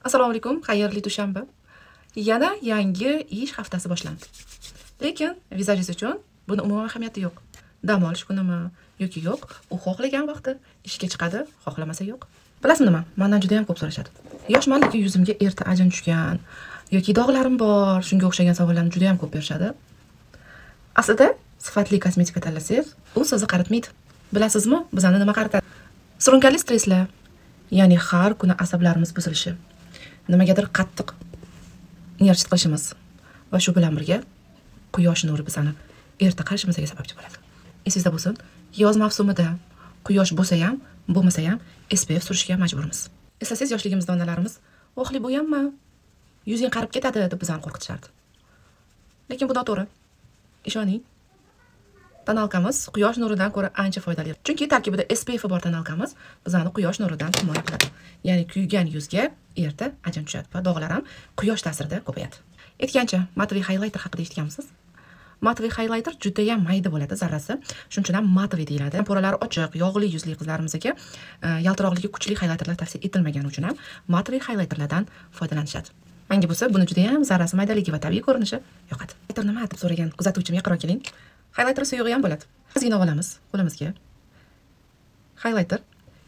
Assalomu alaykum, xayrli dushanba. Yana yangi ish haftasi boshlandi. Lekin vizajist uchun buni umuman ahamiyati yo'q. Dam olish kunimi yoki yo'q, u xohlagan vaqti ishga chiqadi, xohlamasa yo'q. Bilasizmi nima? Mendan juda ham ko'p so'rashadi. Yoshman, lekin yuzimga erta ajin tushgan yoki dog'larim bor, shunga o'xshagan savollarni juda ham ko'p berishadi. Aslida sifatli kosmetika tanlasangiz, u sizni qaritmaydi. Bilasizmi, bizani nima qaritadi? Surunkali stresslar, ya'ni har kuni asablarimiz buzilishi, nimagadir qattiq nervit qilishimiz va shu bilan birga quyosh nuri bizani erta qarishimizga sababchi bo'ladi. Esingizda bo'lsin, yoz mavsumida quyosh bo'lsa ham, bo'lmasa ham SPF surishga majburmiz. Eslasangiz, yoshligimizda onalarimiz "Vohli bo'yanma, yuzing qarib ketadi" deb bizani qo'rqitishardi. Lekin bu noto'g'ri. Ishoning, tonalkamiz quyosh nuridan ko'ra ancha foydali. Chunki tarkibida SPF bor tonalkamiz bizani quyosh nuridan himoya qiladi. Ya'ni kuygan yuzga erta ajin tushadi va dog'lar ham quyosh ta'sirida ko'payadi. Aytgancha, matviy highlighter haqida eshitganmisiz? Matviy highlighter juda ham mayda bo'ladi zarrasi. Shuning uchun ham matviy deyiladi. Poralari ochiq, yog'li yuzli qizlarimizga yaltiroqligi kuchli highlighterlar tavsiya etilmagani uchun ham matviy highlighterlardan foydalanishadi. Menga bo'lsa, buni juda ham zarrasi maydaligi va tabiiy ko'rinishi yoqadi. Highlighter nima deb so'ragan kuzatuvchim yaqinroq keling. Highlighter suyug'i ham bo'ladi. Ozgina olamiz qo'limizga. Highlighter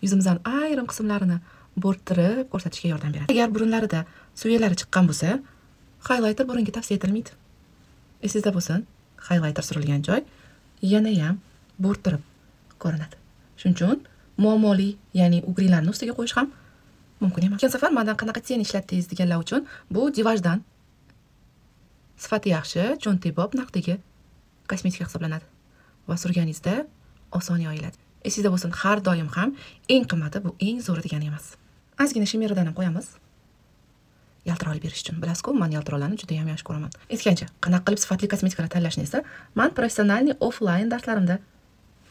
yuzimizning ayrim qismlarini bo'rttirib ko'rsatishga yordam beradi. Agar burunlarida suyaklari chiqqan bo'lsa, highlighter burunga tavsiya etilmaydi. Esingizda bo'lsin, highlighter surilgan joy yana ham bo'rttirib ko'rinadi. Shuning uchun muammoli, ya'ni ugrilarni ustiga qo'yish ham mumkin emas. O'tgan safar mendan qanaqa sen ishlatdingiz deganlar uchun bu Divajdan sifati yaxshi, cho'ntibob narxdagi kosmetika hisoblanadi va surganingizda oson yoyiladi. Esingizda bo'lsin, har doim ham eng qimmati bu eng zo'ri degani emas. Ozgina shimeridan ham qo'yamiz. Yaltiroqlik berish uchun. Bilasizku, men yaltiroqlarni juda ham yaxshi ko'raman. Aytgancha, qanaqa qilib sifatli kosmetikalar tanlashni esa men professionalniy offline darslarimda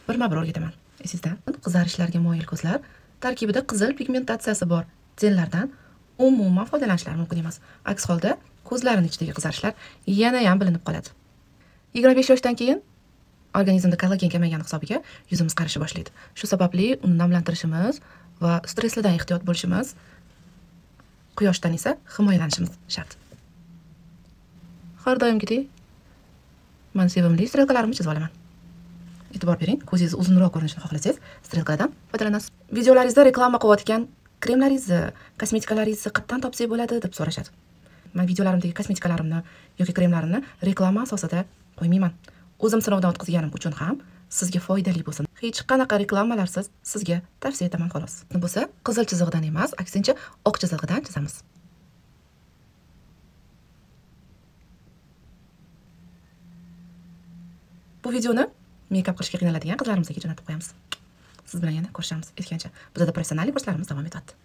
birma-bir o'rgataman. Esingizda, qizarishlarga moyil ko'zlar tarkibida qizil pigmentatsiyasi bor jenlardan umuman foydalanishlari mumkin emas. Aks holda ko'zlarining ichidagi qizarishlar yana ham bilinib qoladi. 25 yoshdan keyin organizmda kollagen kamaygani hisobiga yuzimiz qarishni boshlaydi. Shu sababli uni namlantirishimiz va stresslardan ehtiyot bo'lishimiz, quyoshdan esa himoyalanishimiz shart. Har doimgidek men sevimli strelkalarimni chizib olaman. E'tibor bering, ko'zingiz uzunroq ko'rinishini xohlasangiz, strelkalardan foydalanasiz. Videolaringizda reklama qilayotgan kremlaringizni, kosmetikalaringizni qayerdan topsangiz bo'ladi deb so'rashadi. Men videolarimdagi kosmetikalarimni yoki kremlarimni reklama asosida qo'ymayman. O'zim sinovdan o'tkazganim uchun ham sizga foydali bo'lsin. Hech qanaqa reklamalarsiz sizga tavsiya etaman xolos. Bo'lsa, qizil chizig'idan emas, aksincha oq chizig'idan chizamiz. Bu videoni meykap qilishga qiynaladigan qizlarimizga jo'natib qo'yamiz. Siz bilan yana ko'rishamiz. Aytgancha, bizda professional kurslarimiz davom etadi.